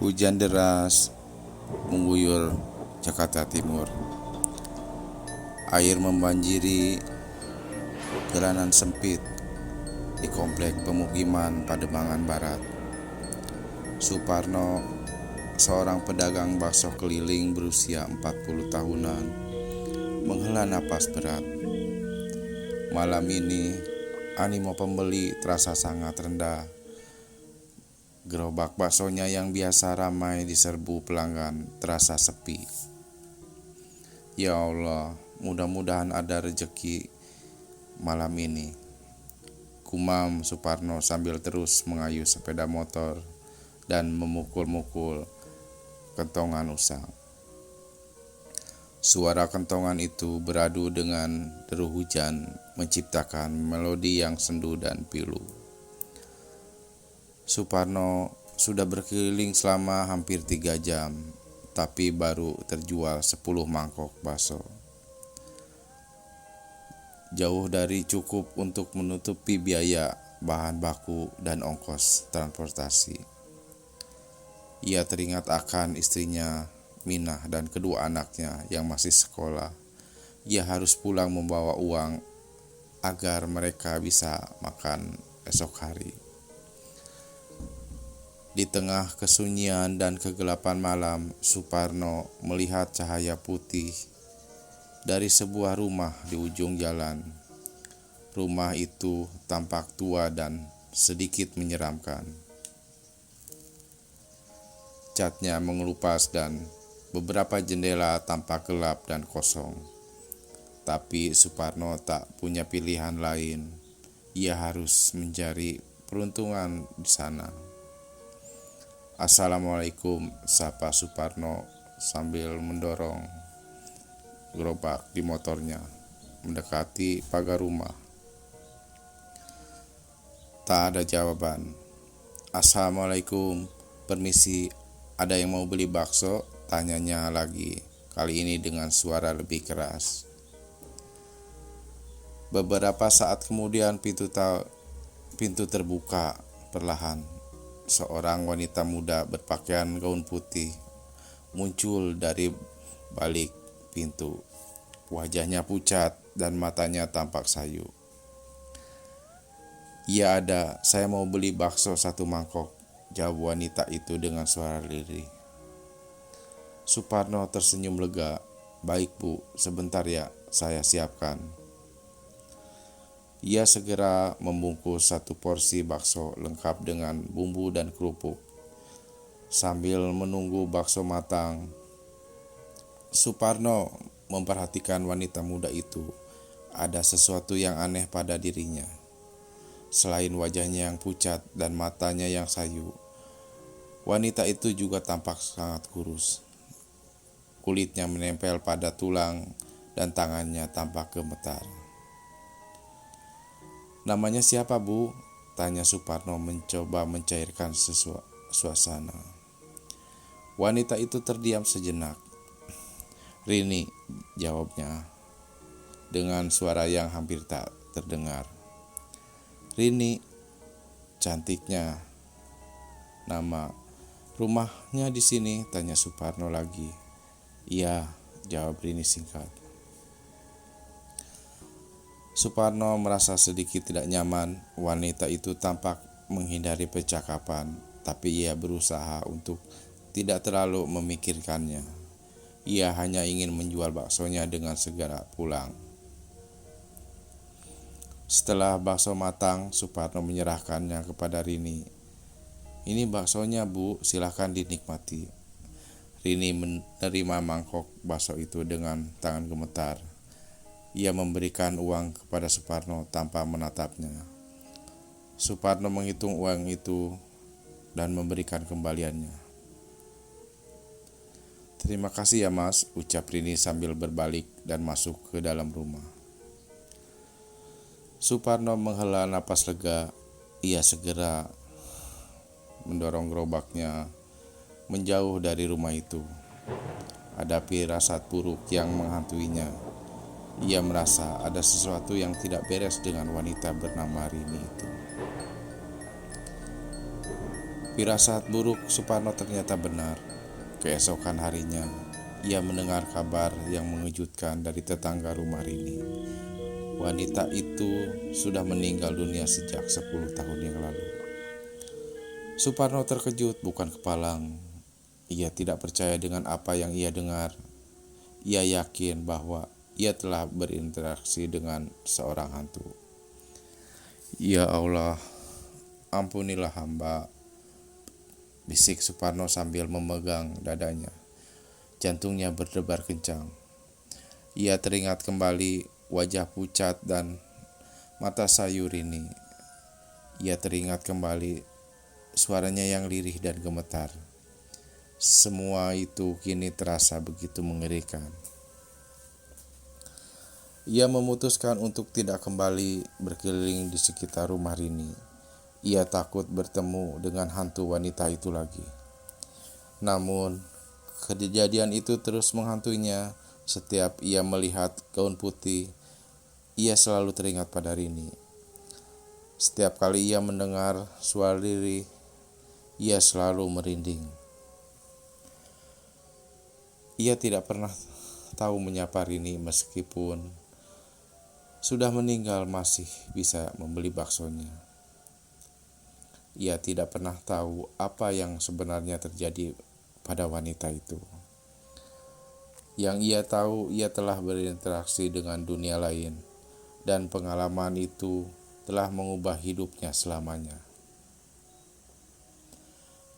Hujan deras mengguyur Jakarta Timur. Air membanjiri jalanan sempit di komplek pemukiman Pademangan Barat. Suparno, seorang pedagang bakso keliling berusia 40 tahunan, menghela napas berat. Malam ini, animo pembeli terasa sangat rendah. Gerobak baksonya yang biasa ramai diserbu pelanggan terasa sepi. Ya Allah, mudah-mudahan ada rezeki malam ini, gumam Suparno sambil terus mengayuh sepeda motor dan memukul-mukul kentongan usang. Suara kentongan itu beradu dengan deru hujan, menciptakan melodi yang sendu dan pilu. Suparno sudah berkeliling selama hampir 3 jam, tapi baru terjual 10 mangkok bakso. Jauh dari cukup untuk menutupi biaya bahan baku dan ongkos transportasi. Ia teringat akan istrinya Minah dan kedua anaknya yang masih sekolah. Ia harus pulang membawa uang agar mereka bisa makan esok hari. Di tengah kesunyian dan kegelapan malam, Suparno melihat cahaya putih dari sebuah rumah di ujung jalan. Rumah itu tampak tua dan sedikit menyeramkan. Catnya mengelupas dan beberapa jendela tampak gelap dan kosong. Tapi Suparno tak punya pilihan lain. Ia harus mencari peruntungan di sana. Assalamualaikum, sapa Suparno sambil mendorong gerobak di motornya mendekati pagar rumah. Tak ada jawaban. Assalamualaikum, permisi, ada yang mau beli bakso? Tanyanya lagi, kali ini dengan suara lebih keras. Beberapa saat kemudian pintu terbuka perlahan. Seorang wanita muda berpakaian gaun putih muncul dari balik pintu. Wajahnya pucat dan matanya tampak sayu. "Iya ada, saya mau beli bakso 1 mangkok," jawab wanita itu dengan suara lirih. Suparno tersenyum lega. "Baik Bu, sebentar ya, saya siapkan." Ia segera membungkus 1 porsi bakso lengkap dengan bumbu dan kerupuk. Sambil menunggu bakso matang, Suparno memperhatikan wanita muda itu. Ada sesuatu yang aneh pada dirinya. Selain wajahnya yang pucat dan matanya yang sayu, wanita itu juga tampak sangat kurus. Kulitnya menempel pada tulang dan tangannya tampak gemetar. "Namanya siapa Bu?" tanya Suparno mencoba mencairkan suasana. Wanita itu terdiam sejenak. "Rini," jawabnya dengan suara yang hampir tak terdengar. "Rini, cantiknya. Nama rumahnya di sini?" tanya Suparno lagi. "Iya," jawab Rini singkat. Suparno merasa sedikit tidak nyaman. Wanita itu tampak menghindari percakapan, tapi ia berusaha untuk tidak terlalu memikirkannya. Ia hanya ingin menjual baksonya dengan segera pulang. Setelah bakso matang, Suparno menyerahkannya kepada Rini. "Ini baksonya Bu, silakan dinikmati." Rini menerima mangkok bakso itu dengan tangan gemetar. Ia memberikan uang kepada Suparno tanpa menatapnya. Suparno menghitung uang itu dan memberikan kembaliannya. "Terima kasih ya Mas," ucap Rini sambil berbalik dan masuk ke dalam rumah. Suparno menghela napas lega. Ia segera mendorong gerobaknya menjauh dari rumah itu. Hadapi rasa buruk yang menghantuinya, ia merasa ada sesuatu yang tidak beres dengan wanita bernama Rini itu. Firasat buruk Suparno ternyata benar. Keesokan harinya, ia mendengar kabar yang mengejutkan dari tetangga rumah Rini. Wanita itu sudah meninggal dunia sejak 10 tahun yang lalu. Suparno terkejut bukan kepalang. Ia tidak percaya dengan apa yang ia dengar. Ia yakin bahwa ia telah berinteraksi dengan seorang hantu. Ya Allah, ampunilah hamba, bisik Suparno sambil memegang dadanya. Jantungnya berdebar kencang. Ia teringat kembali wajah pucat dan mata sayu Rini. Ia teringat kembali suaranya yang lirih dan gemetar. Semua itu kini terasa begitu mengerikan. Ia memutuskan untuk tidak kembali berkeliling di sekitar rumah Rini. Ia takut bertemu dengan hantu wanita itu lagi. Namun, kejadian itu terus menghantuinya. Setiap ia melihat gaun putih, ia selalu teringat pada Rini. Setiap kali ia mendengar suara lirih, ia selalu merinding. Ia tidak pernah tahu menyapa Rini meskipun sudah meninggal masih bisa membeli baksonya. Ia tidak pernah tahu apa yang sebenarnya terjadi pada wanita itu. Yang ia tahu, ia telah berinteraksi dengan dunia lain, dan pengalaman itu telah mengubah hidupnya selamanya.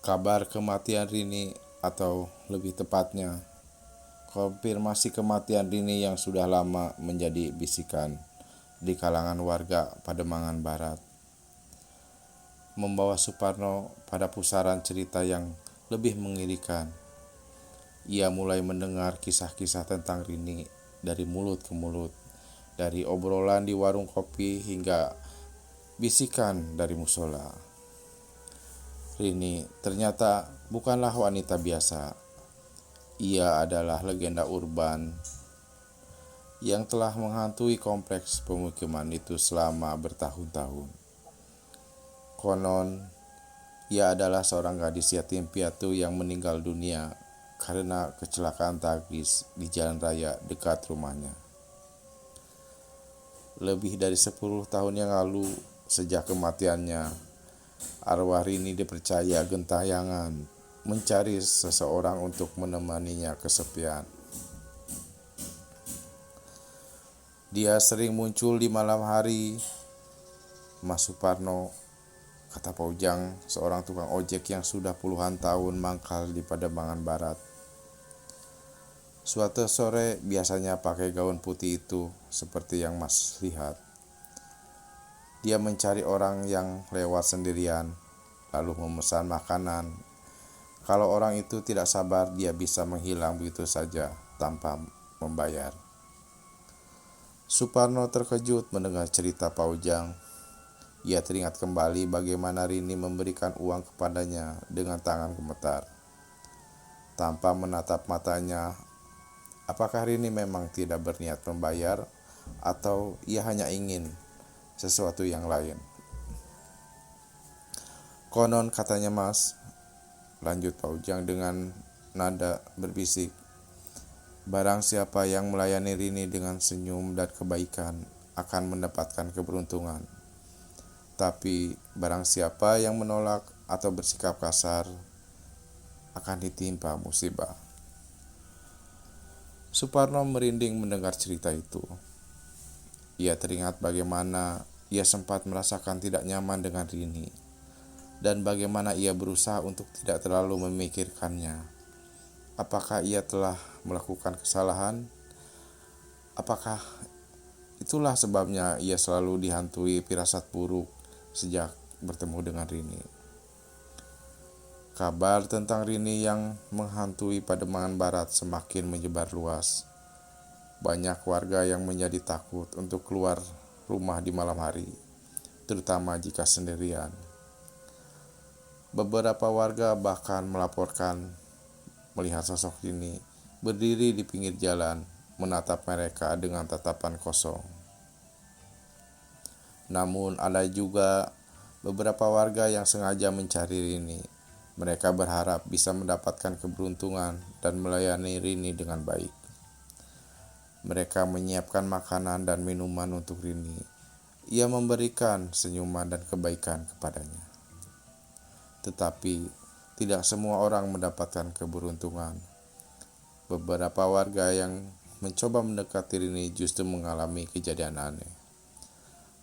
Kabar kematian Rini, atau lebih tepatnya, konfirmasi kematian Rini yang sudah lama menjadi bisikan di kalangan warga Pademangan Barat, membawa Suparno pada pusaran cerita yang lebih mengerikan. Ia mulai mendengar kisah-kisah tentang Rini dari mulut ke mulut, dari obrolan di warung kopi hingga bisikan dari musola. Rini ternyata bukanlah wanita biasa. Ia adalah legenda urban yang telah menghantui kompleks pemukiman itu selama bertahun-tahun. Konon, ia adalah seorang gadis yatim piatu yang meninggal dunia karena kecelakaan tragis di jalan raya dekat rumahnya. Lebih dari 10 tahun yang lalu, sejak kematiannya, arwah Rini dipercaya gentayangan mencari seseorang untuk menemaninya kesepian. Dia sering muncul di malam hari. Mas Suparno, kata Pak Ujang, seorang tukang ojek yang sudah puluhan tahun mangkal di Pademangan Barat. Suatu sore biasanya pakai gaun putih itu seperti yang Mas lihat. Dia mencari orang yang lewat sendirian, lalu memesan makanan. Kalau orang itu tidak sabar, dia bisa menghilang begitu saja tanpa membayar. Suparno terkejut mendengar cerita Pak Ujang. Ia teringat kembali bagaimana Rini memberikan uang kepadanya dengan tangan gemetar. Tanpa menatap matanya, apakah Rini memang tidak berniat membayar atau ia hanya ingin sesuatu yang lain? Konon katanya Mas, lanjut Pak Ujang dengan nada berbisik, barang siapa yang melayani Rini dengan senyum dan kebaikan akan mendapatkan keberuntungan. Tapi barang siapa yang menolak atau bersikap kasar akan ditimpa musibah. Suparno merinding mendengar cerita itu. Ia teringat bagaimana ia sempat merasakan tidak nyaman dengan Rini, dan bagaimana ia berusaha untuk tidak terlalu memikirkannya. Apakah ia telah melakukan kesalahan? Apakah itulah sebabnya ia selalu dihantui firasat buruk sejak bertemu dengan Rini? Kabar tentang Rini yang menghantui Pademangan Barat semakin menyebar luas. Banyak warga yang menjadi takut untuk keluar rumah di malam hari, terutama jika sendirian. Beberapa warga bahkan melaporkan melihat sosok Rini berdiri di pinggir jalan, menatap mereka dengan tatapan kosong. Namun ada juga beberapa warga yang sengaja mencari Rini. Mereka berharap bisa mendapatkan keberuntungan dan melayani Rini dengan baik. Mereka menyiapkan makanan dan minuman untuk Rini. Ia memberikan senyuman dan kebaikan kepadanya. Tetapi tidak semua orang mendapatkan keberuntungan. Beberapa warga yang mencoba mendekati Rini justru mengalami kejadian aneh.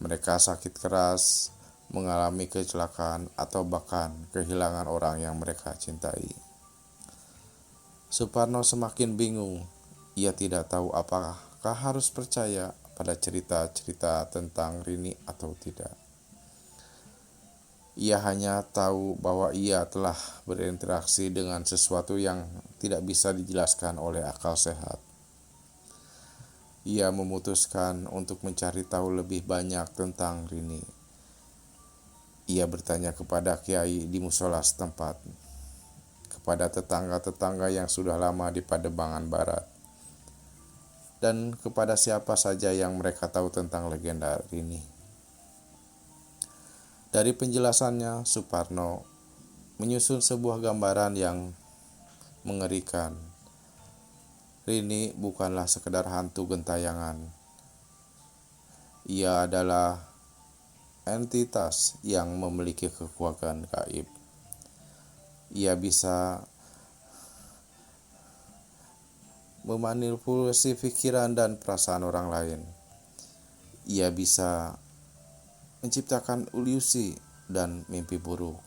Mereka sakit keras, mengalami kecelakaan, atau bahkan kehilangan orang yang mereka cintai. Suparno semakin bingung. Ia tidak tahu apakah harus percaya pada cerita-cerita tentang Rini atau tidak. Ia hanya tahu bahwa ia telah berinteraksi dengan sesuatu yang tidak bisa dijelaskan oleh akal sehat. Ia memutuskan untuk mencari tahu lebih banyak tentang Rini. Ia bertanya kepada kiai di musola setempat, kepada tetangga-tetangga yang sudah lama di Pademangan Barat, dan kepada siapa saja yang mereka tahu tentang legenda Rini. Dari penjelasannya, Suparno menyusun sebuah gambaran yang mengerikan. Rini bukanlah sekedar hantu gentayangan. Ia adalah entitas yang memiliki kekuatan gaib. Ia bisa memanipulasi pikiran dan perasaan orang lain. Ia bisa menciptakan ilusi dan mimpi buruk.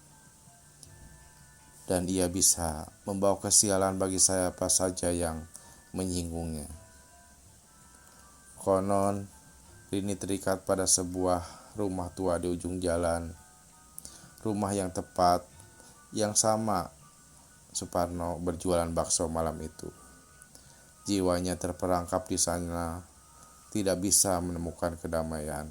Dan ia bisa membawa kesialan bagi siapa saja yang menyinggungnya. Konon, Rini terikat pada sebuah rumah tua di ujung jalan. Rumah yang tepat, yang sama Suparno berjualan bakso malam itu. Jiwanya terperangkap di sana, tidak bisa menemukan kedamaian.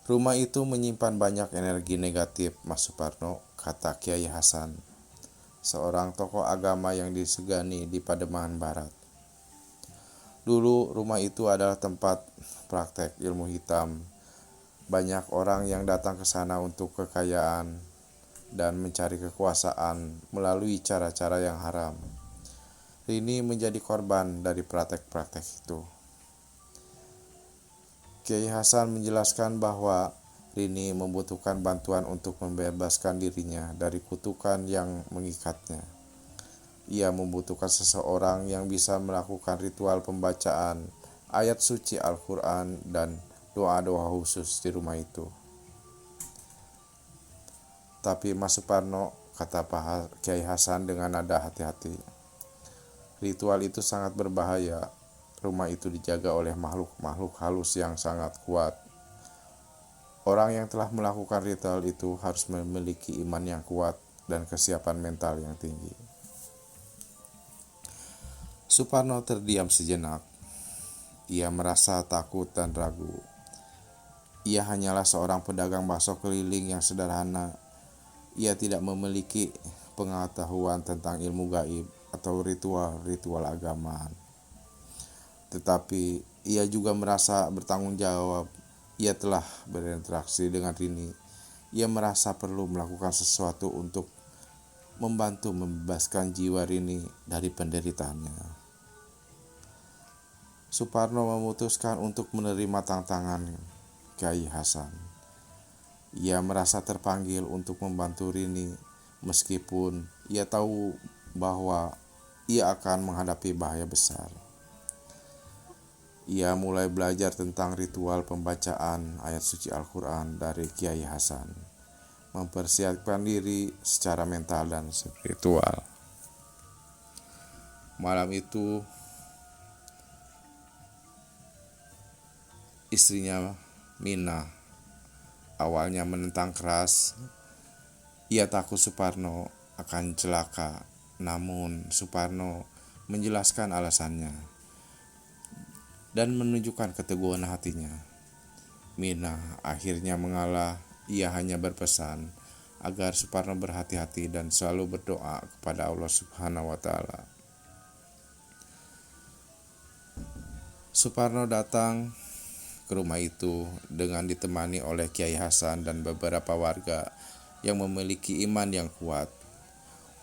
Rumah itu menyimpan banyak energi negatif, Mas Suparno, kata Kiai Hasan, seorang tokoh agama yang disegani di Pademangan Barat. Dulu rumah itu adalah tempat praktek ilmu hitam. Banyak orang yang datang ke sana untuk kekayaan dan mencari kekuasaan melalui cara-cara yang haram. Rini menjadi korban dari praktek-praktek itu. Kiai Hasan menjelaskan bahwa Rini membutuhkan bantuan untuk membebaskan dirinya dari kutukan yang mengikatnya. Ia membutuhkan seseorang yang bisa melakukan ritual pembacaan ayat suci Al-Quran dan doa-doa khusus di rumah itu. Tapi Mas Suparno, kata Pak Kiai Hasan dengan nada hati-hati, ritual itu sangat berbahaya. Rumah itu dijaga oleh makhluk-makhluk halus yang sangat kuat. Orang yang telah melakukan ritual itu harus memiliki iman yang kuat dan kesiapan mental yang tinggi. Suparno terdiam sejenak. Ia merasa takut dan ragu. Ia hanyalah seorang pedagang bakso keliling yang sederhana. Ia tidak memiliki pengetahuan tentang ilmu gaib atau ritual-ritual agama. Tetapi ia juga merasa bertanggung jawab. Ia telah berinteraksi dengan Rini. Ia merasa perlu melakukan sesuatu untuk membantu membebaskan jiwa Rini dari penderitaannya. Suparno memutuskan untuk menerima tantangan Kiai Hasan. Ia merasa terpanggil untuk membantu Rini, meskipun ia tahu bahwa ia akan menghadapi bahaya besar. Ia mulai belajar tentang ritual pembacaan ayat suci Al-Quran dari Kiai Hasan, mempersiapkan diri secara mental dan spiritual. Malam itu, istrinya Mina awalnya menentang keras. Ia takut Suparno akan celaka, namun Suparno menjelaskan alasannya dan menunjukkan keteguhan hatinya. Mina akhirnya mengalah. Ia hanya berpesan agar Suparno berhati-hati dan selalu berdoa kepada Allah Subhanahu wa Ta'ala. Suparno datang ke rumah itu dengan ditemani oleh Kiai Hasan dan beberapa warga yang memiliki iman yang kuat.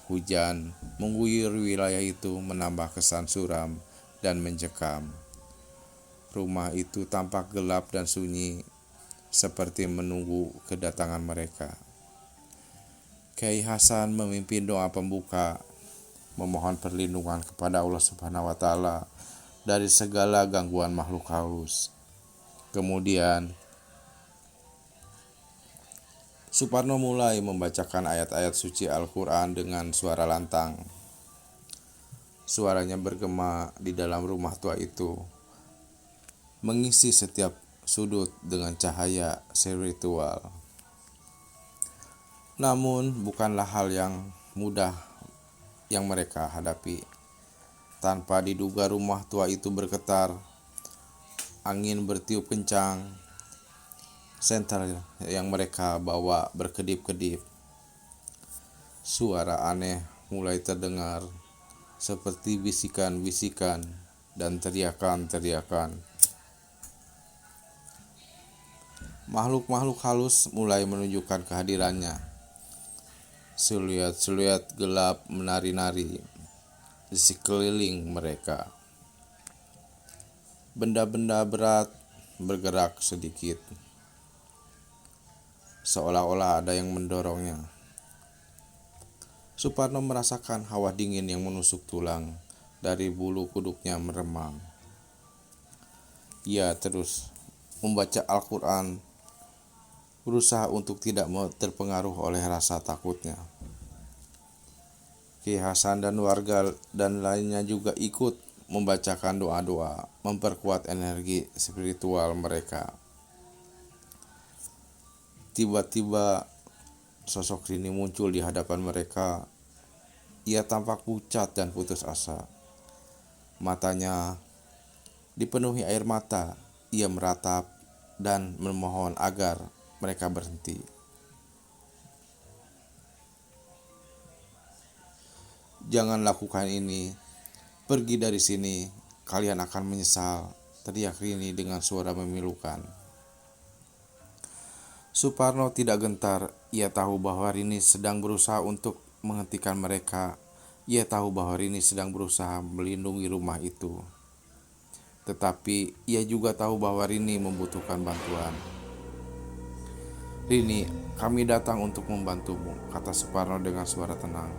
Hujan mengguyur wilayah itu menambah kesan suram dan mencekam. Rumah itu tampak gelap dan sunyi, seperti menunggu kedatangan mereka. Kiai Hasan memimpin doa pembuka, memohon perlindungan kepada Allah Subhanahu wa Ta'ala dari segala gangguan makhluk halus. Kemudian Suparno mulai membacakan ayat-ayat suci Al-Quran dengan suara lantang. Suaranya bergema di dalam rumah tua itu, mengisi setiap sudut dengan cahaya spiritual. Namun bukanlah hal yang mudah yang mereka hadapi. Tanpa diduga rumah tua itu bergetar, angin bertiup kencang, senter yang mereka bawa berkedip-kedip. Suara aneh mulai terdengar, seperti bisikan-bisikan dan teriakan-teriakan. Makhluk-makhluk halus mulai menunjukkan kehadirannya. Siluet-siluet gelap menari-nari di sekeliling mereka. Benda-benda berat bergerak sedikit, seolah-olah ada yang mendorongnya. Suparno merasakan hawa dingin yang menusuk tulang dari bulu kuduknya meremang. Ia terus membaca Al-Quran, berusaha untuk tidak terpengaruh oleh rasa takutnya. Kiai Hasan dan warga dan lainnya juga ikut membacakan doa-doa, memperkuat energi spiritual mereka. Tiba-tiba sosok Rini muncul di hadapan mereka. Ia tampak pucat dan putus asa. Matanya dipenuhi air mata. Ia meratap dan memohon agar mereka berhenti. "Jangan lakukan ini. Pergi dari sini. Kalian akan menyesal," teriak Rini dengan suara memilukan. Suparno tidak gentar. Ia tahu bahwa Rini sedang berusaha untuk menghentikan mereka. Ia tahu bahwa Rini sedang berusaha melindungi rumah itu. Tetapi ia juga tahu bahwa Rini membutuhkan bantuan. "Rini, kami datang untuk membantumu," kata Suparno dengan suara tenang.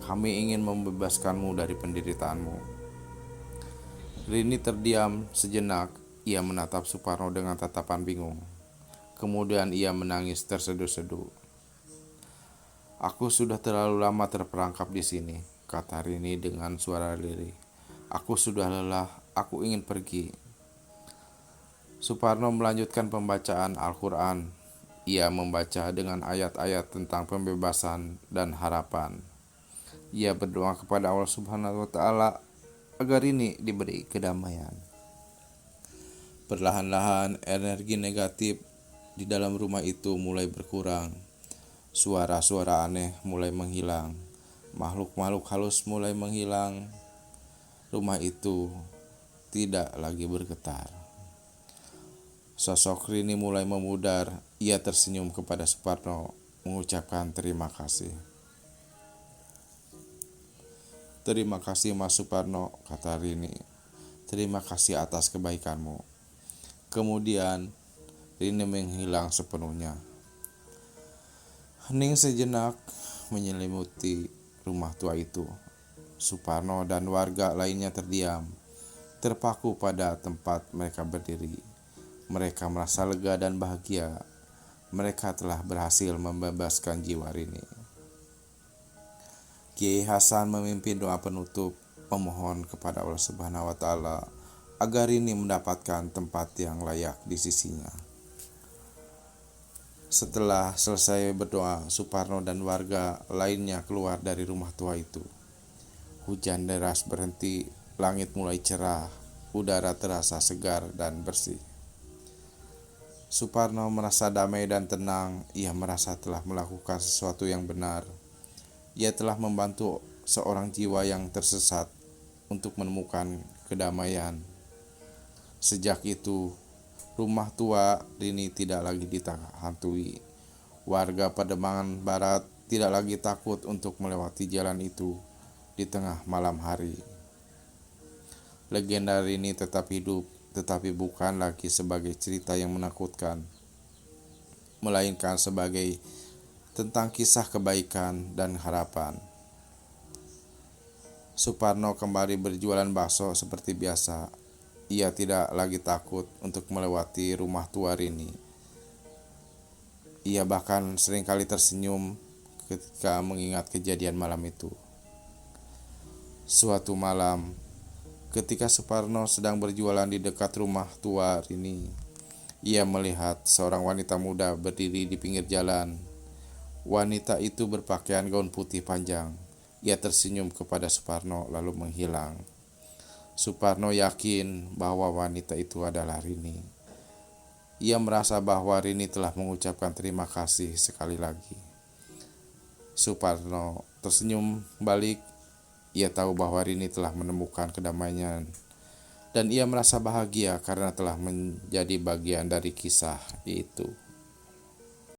"Kami ingin membebaskanmu dari penderitaanmu." Rini terdiam sejenak. Ia menatap Suparno dengan tatapan bingung. Kemudian ia menangis terseduh-seduh. "Aku sudah terlalu lama terperangkap di sini," kata Rini dengan suara lirih. "Aku sudah lelah, aku ingin pergi." Suparno melanjutkan pembacaan Al-Quran. Ia membaca dengan ayat-ayat tentang pembebasan dan harapan. Ia berdoa kepada Allah Subhanahu wa Ta'ala agar Rini diberi kedamaian. Perlahan-lahan energi negatif di dalam rumah itu mulai berkurang. Suara-suara aneh mulai menghilang. Makhluk-makhluk halus mulai menghilang. Rumah itu tidak lagi bergetar. Sosok Rini mulai memudar. Ia tersenyum kepada Suparno, mengucapkan terima kasih. "Terima kasih Mas Suparno," kata Rini. "Terima kasih atas kebaikanmu." Kemudian Rini menghilang sepenuhnya. Hening sejenak menyelimuti rumah tua itu. Suparno dan warga lainnya terdiam, terpaku pada tempat mereka berdiri. Mereka merasa lega dan bahagia. Mereka telah berhasil membebaskan jiwa Rini. Kiai Hasan memimpin doa penutup, memohon kepada Allah Subhanahu wa Ta'ala agar Rini mendapatkan tempat yang layak di sisinya. Setelah selesai berdoa, Suparno dan warga lainnya keluar dari rumah tua itu. Hujan deras berhenti, langit mulai cerah, udara terasa segar dan bersih. Suparno merasa damai dan tenang. Ia merasa telah melakukan sesuatu yang benar. Ia telah membantu seorang jiwa yang tersesat untuk menemukan kedamaian. Sejak itu, rumah tua Rini tidak lagi dihantui. Warga Pademangan Barat tidak lagi takut untuk melewati jalan itu di tengah malam hari. Legenda Rini tetap hidup, tetapi bukan lagi sebagai cerita yang menakutkan, melainkan sebagai tentang kisah kebaikan dan harapan. Suparno kembali berjualan bakso seperti biasa. Ia tidak lagi takut untuk melewati rumah tua Rini. Ia bahkan seringkali tersenyum ketika mengingat kejadian malam itu. Suatu malam, ketika Suparno sedang berjualan di dekat rumah tua Rini, ia melihat seorang wanita muda berdiri di pinggir jalan. Wanita itu berpakaian gaun putih panjang. Ia tersenyum kepada Suparno lalu menghilang. Suparno yakin bahwa wanita itu adalah Rini. Ia merasa bahwa Rini telah mengucapkan terima kasih sekali lagi. Suparno tersenyum balik. Ia tahu bahwa Rini telah menemukan kedamaian dan ia merasa bahagia karena telah menjadi bagian dari kisah itu.